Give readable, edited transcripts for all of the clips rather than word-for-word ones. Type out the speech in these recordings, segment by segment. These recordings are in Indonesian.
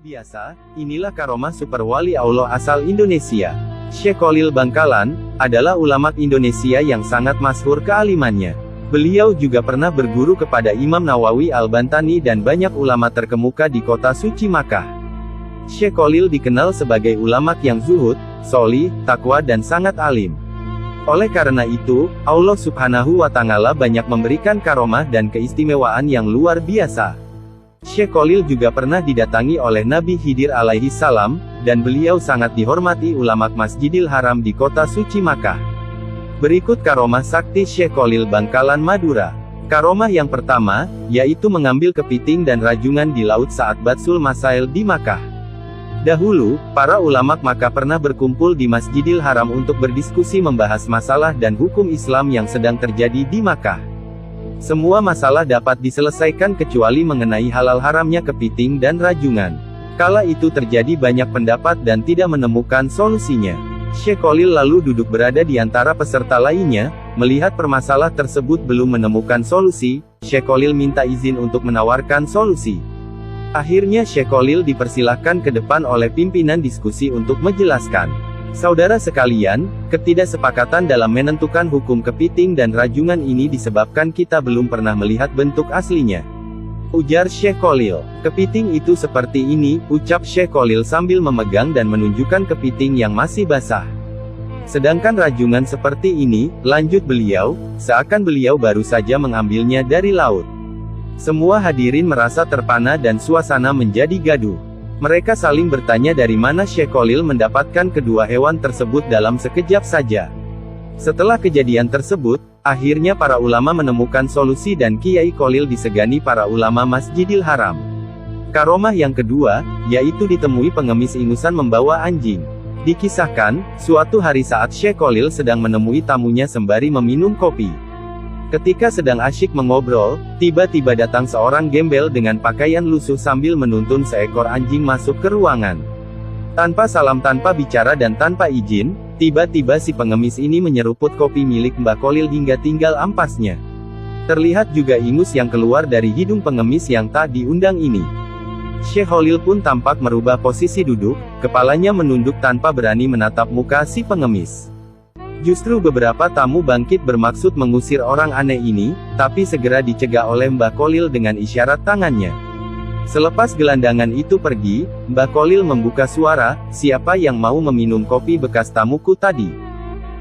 biasa, inilah karomah super wali Allah asal Indonesia. Syekh Kholil Bangkalan, adalah ulama Indonesia yang sangat masyhur kealimannya. Beliau juga pernah berguru kepada Imam Nawawi Al-Bantani dan banyak ulama terkemuka di kota suci Makkah. Syekh Kholil dikenal sebagai ulama yang zuhud, sholih, takwa dan sangat alim. Oleh karena itu, Allah Subhanahu wa Ta'ala banyak memberikan karomah dan keistimewaan yang luar biasa. Syekh Kholil juga pernah didatangi oleh Nabi Khidir alaihi salam, dan beliau sangat dihormati ulama Masjidil Haram di kota suci Makkah. Berikut karomah sakti Syekh Kholil Bangkalan Madura. Karomah yang pertama, yaitu mengambil kepiting dan rajungan di laut saat Batsul Masail di Makkah. Dahulu, para ulama Makkah pernah berkumpul di Masjidil Haram untuk berdiskusi membahas masalah dan hukum Islam yang sedang terjadi di Makkah. Semua masalah dapat diselesaikan kecuali mengenai halal haramnya kepiting dan rajungan. Kala itu terjadi banyak pendapat dan tidak menemukan solusinya. Syekh Kholil lalu duduk berada di antara peserta lainnya, melihat permasalahan tersebut belum menemukan solusi, Syekh Kholil minta izin untuk menawarkan solusi. Akhirnya Syekh Kholil dipersilahkan ke depan oleh pimpinan diskusi untuk menjelaskan. Saudara sekalian, ketidaksepakatan dalam menentukan hukum kepiting dan rajungan ini disebabkan kita belum pernah melihat bentuk aslinya. Ujar Syekh Kholil. Kepiting itu seperti ini, ucap Syekh Kholil sambil memegang dan menunjukkan kepiting yang masih basah. Sedangkan rajungan seperti ini, lanjut beliau, seakan beliau baru saja mengambilnya dari laut. Semua hadirin merasa terpana dan suasana menjadi gaduh. Mereka saling bertanya dari mana Syekh Kholil mendapatkan kedua hewan tersebut dalam sekejap saja. Setelah kejadian tersebut, akhirnya para ulama menemukan solusi dan Kiai Kholil disegani para ulama Masjidil Haram. Karomah yang kedua, yaitu ditemui pengemis ingusan membawa anjing. Dikisahkan, suatu hari saat Syekh Kholil sedang menemui tamunya sembari meminum kopi. Ketika sedang asyik mengobrol, tiba-tiba datang seorang gembel dengan pakaian lusuh sambil menuntun seekor anjing masuk ke ruangan. Tanpa salam, tanpa bicara dan tanpa izin, tiba-tiba si pengemis ini menyeruput kopi milik Mbah Kholil hingga tinggal ampasnya. Terlihat juga ingus yang keluar dari hidung pengemis yang tak diundang ini. Syekh Kholil pun tampak merubah posisi duduk, kepalanya menunduk tanpa berani menatap muka si pengemis. Justru beberapa tamu bangkit bermaksud mengusir orang aneh ini, tapi segera dicegah oleh Mbah Kholil dengan isyarat tangannya. Selepas gelandangan itu pergi, Mbah Kholil membuka suara, "Siapa yang mau meminum kopi bekas tamuku tadi?"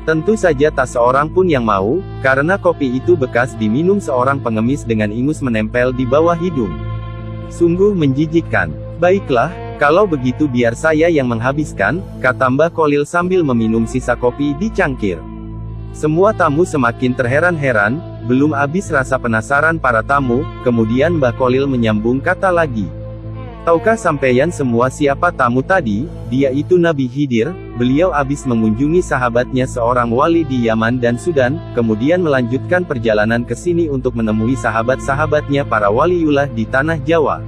Tentu saja tak seorang pun yang mau, karena kopi itu bekas diminum seorang pengemis dengan ingus menempel di bawah hidung. Sungguh menjijikkan. Baiklah, kalau begitu biar saya yang menghabiskan, kata Mbah Kholil sambil meminum sisa kopi di cangkir. Semua tamu semakin terheran-heran, belum habis rasa penasaran para tamu, kemudian Mbah Kholil menyambung kata lagi. "Tahukah sampeyan semua siapa tamu tadi? Dia itu Nabi Khidir, beliau habis mengunjungi sahabatnya seorang wali di Yaman dan Sudan, kemudian melanjutkan perjalanan ke sini untuk menemui sahabat-sahabatnya para waliullah di tanah Jawa."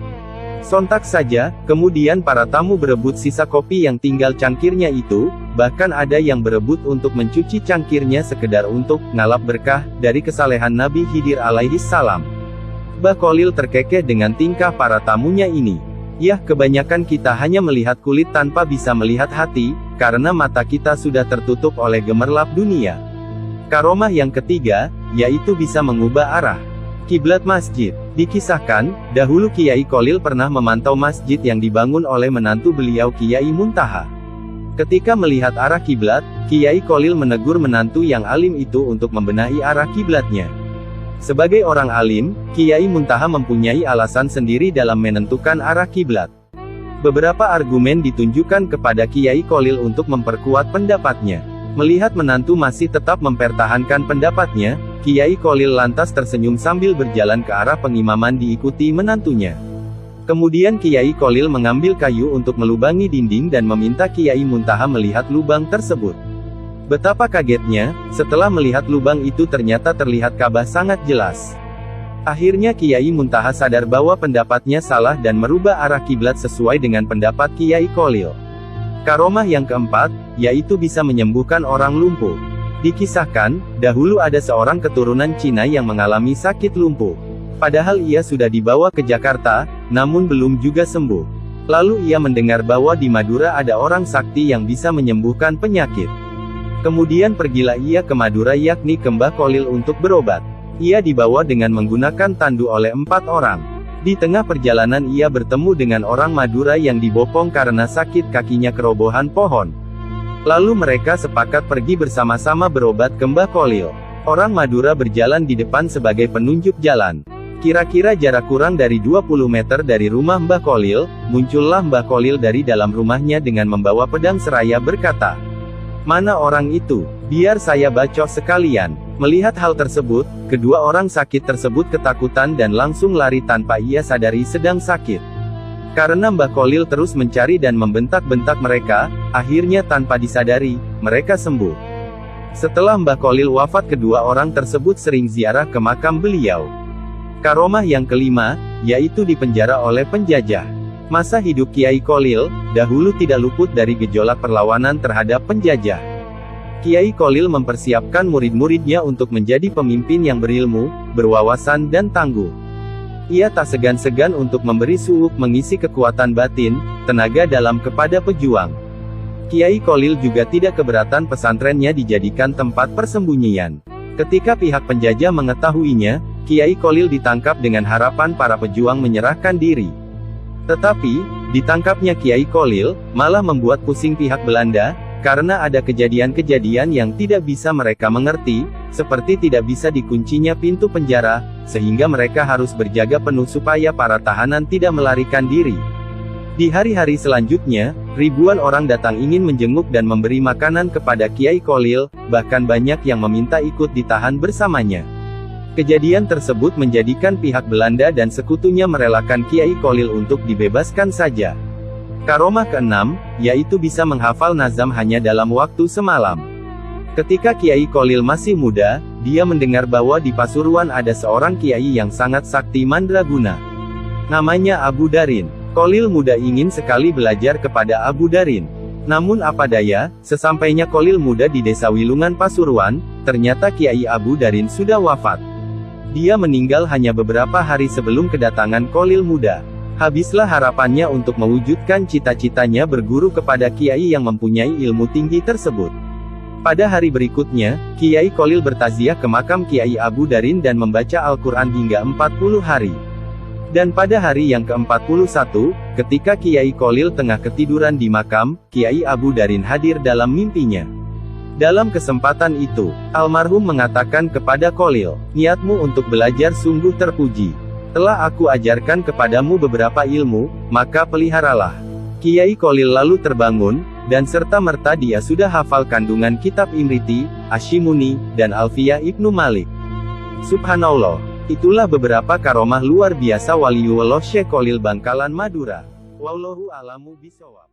Sontak saja, kemudian para tamu berebut sisa kopi yang tinggal cangkirnya itu, bahkan ada yang berebut untuk mencuci cangkirnya sekedar untuk ngalap berkah dari kesalehan Nabi Khidir alaihi salam. Mbah Kholil terkekeh dengan tingkah para tamunya ini. "Yah, kebanyakan kita hanya melihat kulit tanpa bisa melihat hati, karena mata kita sudah tertutup oleh gemerlap dunia." Karomah yang ketiga, yaitu bisa mengubah arah kiblat masjid. Dikisahkan, dahulu Kiai Kholil pernah memantau masjid yang dibangun oleh menantu beliau Kiai Muntaha. Ketika melihat arah kiblat, Kiai Kholil menegur menantu yang alim itu untuk membenahi arah kiblatnya. Sebagai orang alim, Kiai Muntaha mempunyai alasan sendiri dalam menentukan arah kiblat. Beberapa argumen ditunjukkan kepada Kiai Kholil untuk memperkuat pendapatnya. Melihat menantu masih tetap mempertahankan pendapatnya, Kiai Kholil lantas tersenyum sambil berjalan ke arah pengimaman diikuti menantunya. Kemudian Kiai Kholil mengambil kayu untuk melubangi dinding dan meminta Kiai Muntaha melihat lubang tersebut. Betapa kagetnya, setelah melihat lubang itu ternyata terlihat Ka'bah sangat jelas. Akhirnya Kiai Muntaha sadar bahwa pendapatnya salah dan merubah arah kiblat sesuai dengan pendapat Kiai Kholil. Karomah yang keempat, yaitu bisa menyembuhkan orang lumpuh. Dikisahkan, dahulu ada seorang keturunan Cina yang mengalami sakit lumpuh. Padahal ia sudah dibawa ke Jakarta, namun belum juga sembuh. Lalu ia mendengar bahwa di Madura ada orang sakti yang bisa menyembuhkan penyakit. Kemudian pergilah ia ke Madura yakni ke Mbah Kholil untuk berobat. Ia dibawa dengan menggunakan tandu oleh 4 orang. Di tengah perjalanan ia bertemu dengan orang Madura yang dibopong karena sakit kakinya kerobohan pohon. Lalu mereka sepakat pergi bersama-sama berobat ke Mbah Kholil. Orang Madura berjalan di depan sebagai penunjuk jalan. Kira-kira jarak kurang dari 20 meter dari rumah Mbah Kholil, muncullah Mbah Kholil dari dalam rumahnya dengan membawa pedang seraya berkata, "Mana orang itu? Biar saya bacok sekalian." Melihat hal tersebut, kedua orang sakit tersebut ketakutan dan langsung lari tanpa ia sadari sedang sakit. Karena Mbah Kholil terus mencari dan membentak-bentak mereka, akhirnya tanpa disadari, mereka sembuh. Setelah Mbah Kholil wafat, kedua orang tersebut sering ziarah ke makam beliau. Karomah yang kelima, yaitu dipenjara oleh penjajah. Masa hidup Kiai Kholil, dahulu tidak luput dari gejolak perlawanan terhadap penjajah. Kiai Kholil mempersiapkan murid-muridnya untuk menjadi pemimpin yang berilmu, berwawasan dan tangguh. Ia tak segan-segan untuk memberi suuk mengisi kekuatan batin, tenaga dalam kepada pejuang. Kiai Kholil juga tidak keberatan pesantrennya dijadikan tempat persembunyian. Ketika pihak penjajah mengetahuinya, Kiai Kholil ditangkap dengan harapan para pejuang menyerahkan diri. Tetapi, ditangkapnya Kiai Kholil, malah membuat pusing pihak Belanda, karena ada kejadian-kejadian yang tidak bisa mereka mengerti, seperti tidak bisa dikuncinya pintu penjara, sehingga mereka harus berjaga penuh supaya para tahanan tidak melarikan diri. Di hari-hari selanjutnya, ribuan orang datang ingin menjenguk dan memberi makanan kepada Kiai Kholil, bahkan banyak yang meminta ikut ditahan bersamanya. Kejadian tersebut menjadikan pihak Belanda dan sekutunya merelakan Kiai Kholil untuk dibebaskan saja. Karomah keenam, yaitu bisa menghafal nazam hanya dalam waktu semalam. Ketika Kiai Kholil masih muda, dia mendengar bahwa di Pasuruan ada seorang kiai yang sangat sakti mandraguna. Namanya Abu Darin. Kholil muda ingin sekali belajar kepada Abu Darin. Namun apa daya, sesampainya Kholil muda di desa Wilungan Pasuruan, ternyata Kiai Abu Darin sudah wafat. Dia meninggal hanya beberapa hari sebelum kedatangan Kholil muda. Habislah harapannya untuk mewujudkan cita-citanya berguru kepada kiai yang mempunyai ilmu tinggi tersebut. Pada hari berikutnya, Kiai Kholil bertaziah ke makam Kiai Abu Darin dan membaca Al-Quran hingga 40 hari. Dan pada hari yang ke-41, ketika Kiai Kholil tengah ketiduran di makam, Kiai Abu Darin hadir dalam mimpinya. Dalam kesempatan itu, almarhum mengatakan kepada Kholil, "Niatmu untuk belajar sungguh terpuji. Telah aku ajarkan kepadamu beberapa ilmu, maka peliharalah." Kiai Kholil lalu terbangun, dan serta-merta dia sudah hafal kandungan kitab Imriti, Ashimuni, dan Alfiyah Ibnu Malik. Subhanallah. Itulah beberapa karomah luar biasa Waliullah Syekh Kholil Bangkalan Madura. Wallahu a'lamu bishawab.